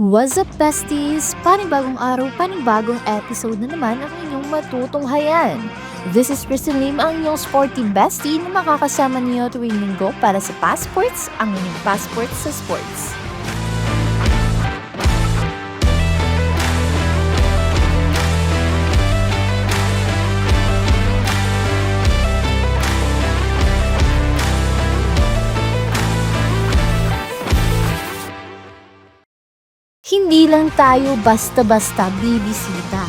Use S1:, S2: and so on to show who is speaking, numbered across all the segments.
S1: What's up, besties? Panibagong araw, panibagong episode na naman ang inyong matutunghayan. This is Crystal Lim, ang inyong sporty bestie na makakasama niyo tuwing linggo para sa Passports, ang inyong passport sa sports. Hindi lang tayo basta-basta bibisita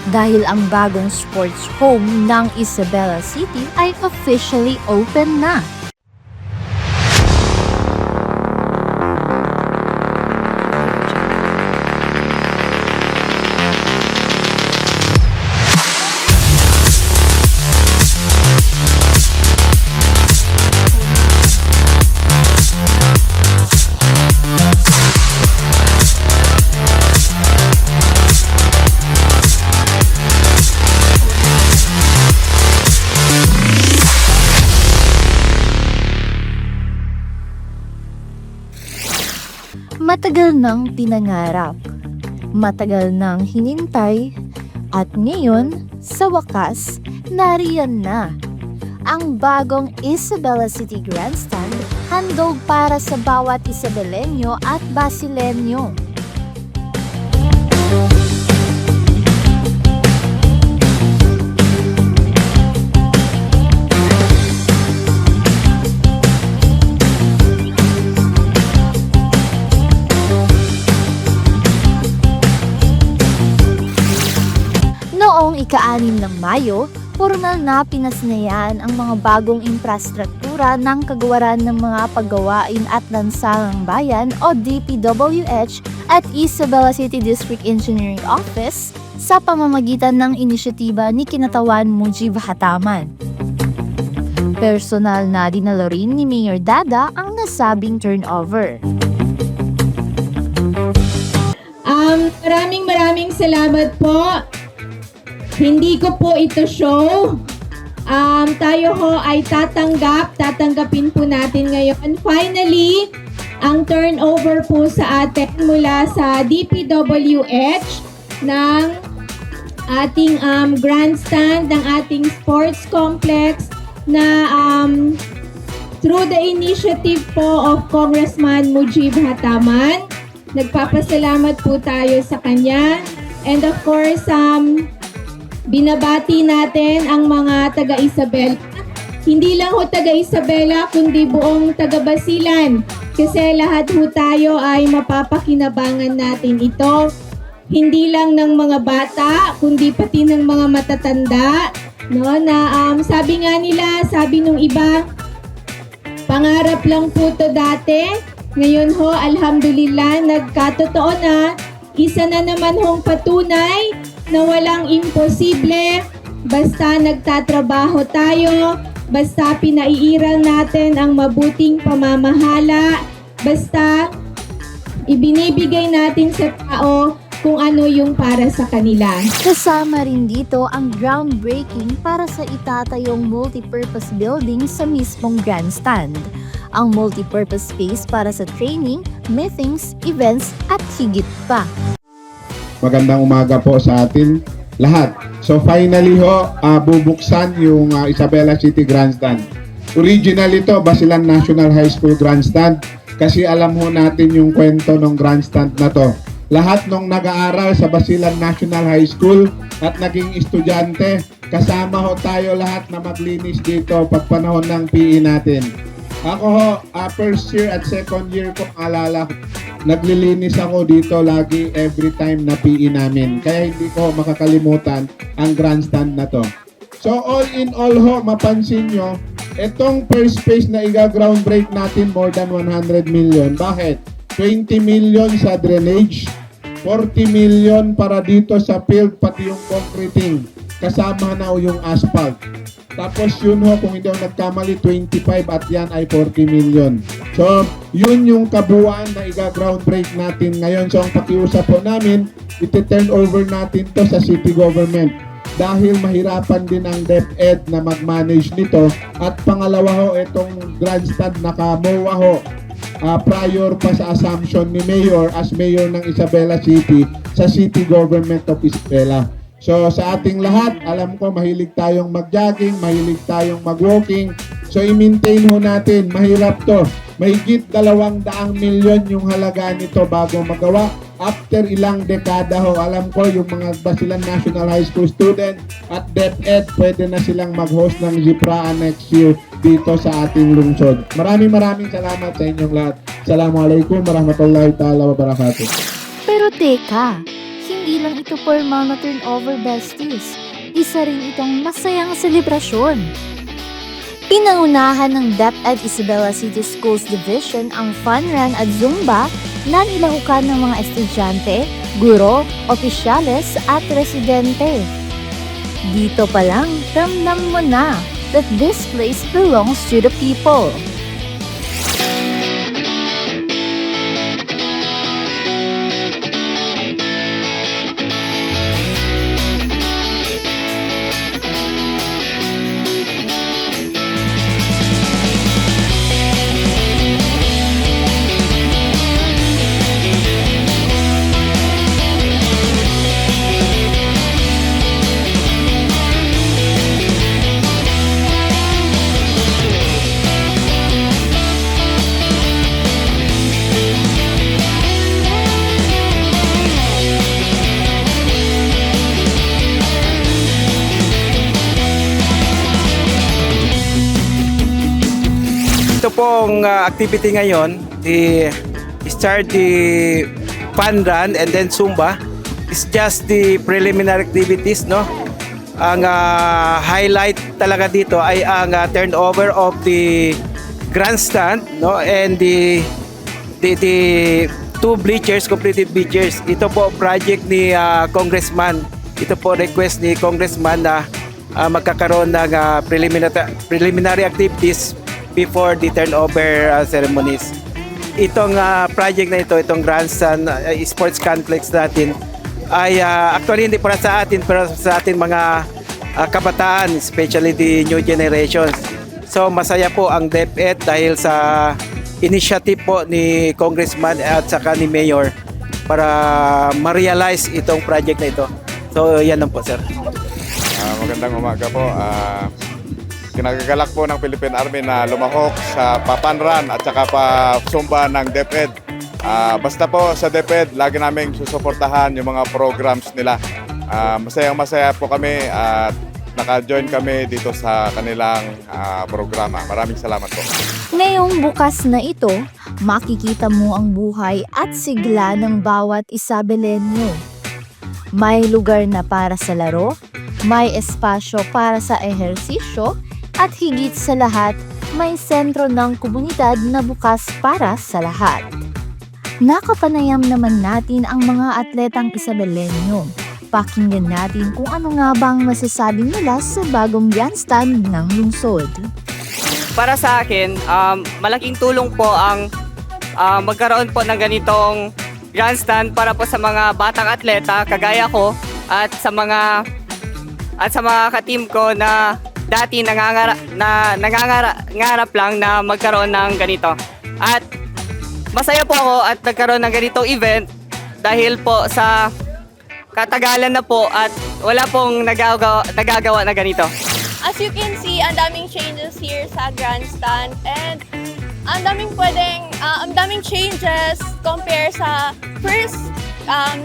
S1: dahil ang bagong sports home ng Isabela City ay officially open na. Matagal nang pinangarap, matagal nang hinintay, at ngayon, sa wakas, nariyan na. Ang bagong Isabela City Grandstand, handog para sa bawat Isabelenyo at Basilenyo. Noong ika-6 ng Mayo, formal na pinasinayan ang mga bagong infrastruktura ng Kagawaran ng mga Paggawain at Lansangang Bayan o DPWH at Isabela City District Engineering Office sa pamamagitan ng inisyatiba ni Kinatawan Mujib Hataman. Personal na dinala rin ni Mayor Dada ang nasabing turnover.
S2: Maraming salamat po. Hindi ko po ito show. Tayo ho ay tatanggapin po natin ngayon. Finally, ang turnover po sa atin mula sa DPWH ng ating grandstand, ng ating sports complex na through the initiative po of Congressman Mujib Hataman. Nagpapasalamat po tayo sa kanya. And of course, binabati natin ang mga taga-Isabela. Hindi lang ho taga-Isabela, kundi buong taga-Basilan. Kasi lahat ho tayo ay mapapakinabangan natin ito. Hindi lang ng mga bata, kundi pati ng mga matatanda. No, na sabi nga nila, sabi nung iba, pangarap lang po to dati. Ngayon ho, alhamdulillah, nagkatotoo na. Isa na naman hong patunay na walang imposible, basta nagtatrabaho tayo, basta pinaiiral natin ang mabuting pamamahala, basta ibinibigay natin sa tao kung ano yung para sa kanila.
S1: Kasama rin dito ang groundbreaking para sa itatayong multipurpose building sa mismong grandstand. Ang multipurpose space para sa training, meetings, events at higit pa.
S3: Magandang umaga po sa atin lahat. So finally ho, bubuksan yung Isabela City Grandstand. Original ito, Basilan National High School Grandstand. Kasi alam ho natin yung kwento ng grandstand na to. Lahat nung nag-aaral sa Basilan National High School at naging estudyante, kasama ho tayo lahat na maglinis dito pag panahon ng PE natin. Ako ho, first year at second year ko alala ko. Naglilinis ako dito lagi every time na PE namin. Kaya hindi ko makakalimutan ang grandstand na to. So all in all ho, mapansin nyo, itong first phase na ground break natin more than 100 million. Bakit? 20 million sa drainage, 40 million para dito sa field, pati yung concreting. Kasama na yung asphalt. Tapos yun ho, kung hindi ako nagkamali, 25 at yan ay 40 million. So, yun yung kabuuan na ground break natin ngayon. So, ang pakiusap po namin, iti-turn over natin to sa city government. Dahil mahirapan din ang DepEd na mag-manage nito. At pangalawa ho, itong grandstand naka-MOA ho. prior pa sa assumption ni Mayor as Mayor ng Isabela City sa City Government of Isabela. So sa ating lahat, alam ko mahilig tayong mag-jogging, mahilig tayong mag-walking. So i-maintain ho natin, mahirap to. Mahigit 200 milyon yung halaga nito bago magawa. After ilang dekada ho, alam ko yung mga Basilan National High School student at DepEd, pwede na silang mag-host ng Zipraan next year dito sa ating lungsod. Maraming salamat sa inyong lahat. Assalamualaikum warahmatullahi ta'ala wabarakatuh.
S1: Pero teka, hindi lang ito formal na turnover besties. Isa rin itong masayang selebrasyon. Pinangunahan ng DepEd Isabela City Schools Division ang fun run at Zumba na nilahukan ng mga estudyante, guro, opisyales at residente. Dito pa lang, ramdam mo na that this place belongs to the people.
S4: Ito pong activity ngayon, start the fun run and then Zumba. It's just the preliminary activities, no? Ang highlight talaga dito ay ang turnover of the grandstand, no? And the two bleachers, completed bleachers. Ito po project ni Congressman. Ito po request ni Congressman na magkakaroon ng preliminary activities before the turnover ceremonies. Itong project na ito, itong grandstand sports complex natin ay actually hindi para sa atin pero sa ating mga kabataan, especially the new generations. So masaya po ang DepEd dahil sa initiative po ni Congressman at saka ni Mayor para ma-realize itong project na ito. So yan lang po, sir.
S5: Magandang umaga po. Kinagagalak po ng Philippine Army na lumahok sa papanran at saka pa Zumba ng DepEd. Basta po sa DepEd, lagi naming susuportahan yung mga programs nila. Masayang-masaya po kami at naka-join kami dito sa kanilang programa. Maraming salamat po.
S1: Ngayong bukas na ito, makikita mo ang buhay at sigla ng bawat Isabelenyo. May lugar na para sa laro, may espasyo para sa ehersisyo, at higit sa lahat, may sentro ng komunidad na bukas para sa lahat. Nakapanayam naman natin ang mga atletang Isabelenyo. Pakinggan natin kung ano nga bang masasabi nila sa bagong grandstand ng lungsod.
S6: Para sa akin, malaking tulong po ang magkaroon po ng ganitong grandstand para po sa mga batang atleta kagaya ko at sa mga ka-team ko na dati nangangarap lang na magkaroon ng ganito. At masaya po ako at nagkaroon ng ganitong event dahil po sa katagalan na po at wala pong nagagawa na ganito.
S7: As you can see, ang daming changes here sa grandstand and ang daming changes compare sa first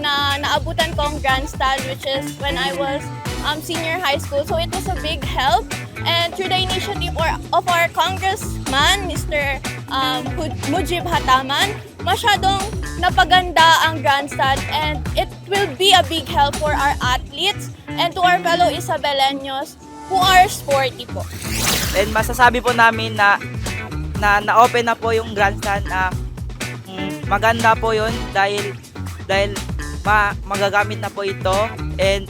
S7: na naabutan kong grandstand, which is when I was senior high school. So it was a big help, and through the initiative of our congressman, Mr. Mujib Hataman, masyadong napaganda ang grandstand, and it will be a big help for our athletes and to our fellow Isabeleños who are sporty po.
S8: And masasabi po namin na na-open na po yung grandstand na maganda po yun dahil magagamit na po ito, and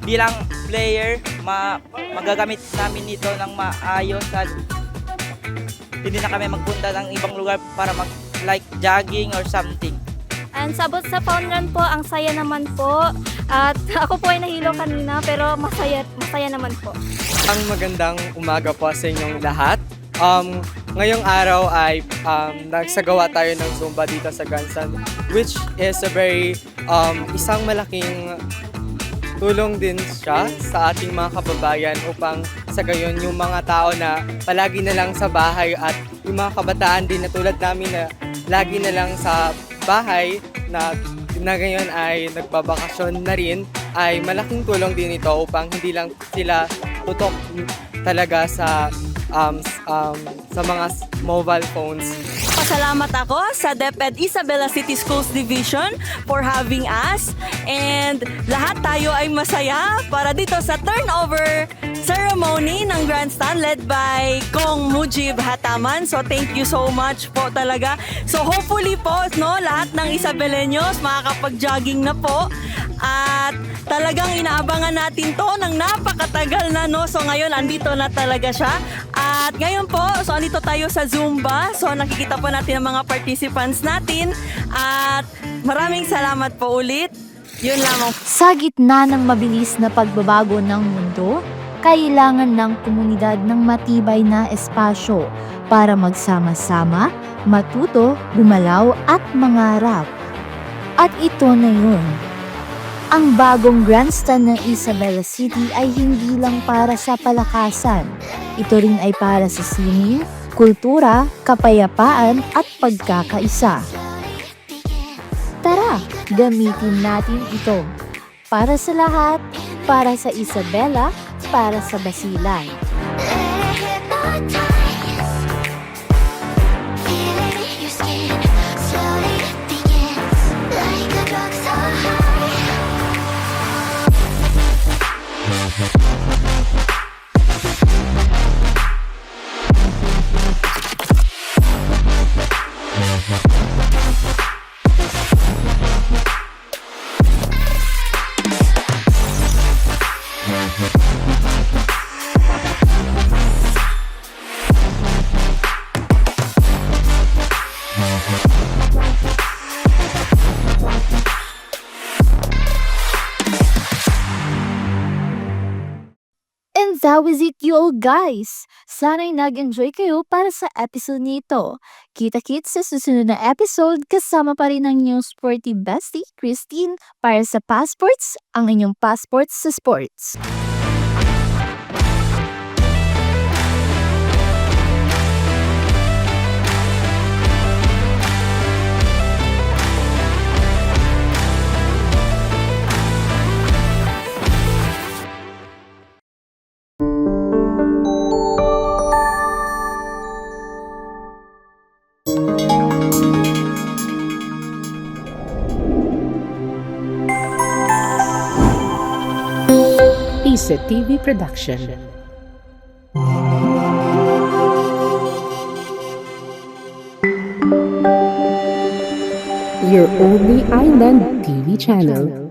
S8: bilang player magagamit namin ito ng maayos at hindi na kami magpunta ng ibang lugar para like jogging or something.
S9: And sabot sa Fun Run po, ang saya naman po. At ako po ay nahilo kanina pero masaya naman po.
S6: Ang magandang umaga po sa inyong lahat. ngayong araw ay nagsagawa tayo ng Zumba dito sa Grandstand, which is a very isang malaking tulong din siya sa ating mga kababayan upang sa gayon yung mga tao na palagi na lang sa bahay at yung mga kabataan din na tulad namin na lagi na lang sa bahay na ngayon ay nagbabakasyon na rin, ay malaking tulong din ito upang hindi lang sila tutok talaga sa mga mobile phones.
S10: Pasalamat ako sa DepEd Isabela City Schools Division for having us, and lahat tayo ay masaya para dito sa turnover ceremony ng Grandstand led by Kong Mujib Hataman. So thank you so much po talaga. So hopefully po, no, lahat ng Isabeleños makakapag-jogging na po. At talagang inaabangan natin to ng napakatagal na, no. So ngayon andito na talaga siya. At ngayon po, so andito tayo sa Zumba. So nakikita po natin ang mga participants natin. At maraming salamat po ulit. Yun lamang.
S1: Sa gitna ng mabilis na pagbabago ng mundo, kailangan ng komunidad ng matibay na espasyo para magsama-sama, matuto, gumalaw at mangarap. At ito na yun. Ang bagong Grandstand ng Isabela City ay hindi lang para sa palakasan. Ito rin ay para sa sining, kultura, kapayapaan at pagkakaisa. Tara, gamitin natin ito. Para sa lahat, para sa Isabela, para sa Basilan. And that was it, you all guys! Sana'y nag-enjoy kayo para sa episode nito. Kita-kits sa susunod na episode kasama pa rin ang inyong sporty bestie, Christine, para sa Passports, ang inyong passports sa sports.
S11: ISA TV Production. Your only island TV channel.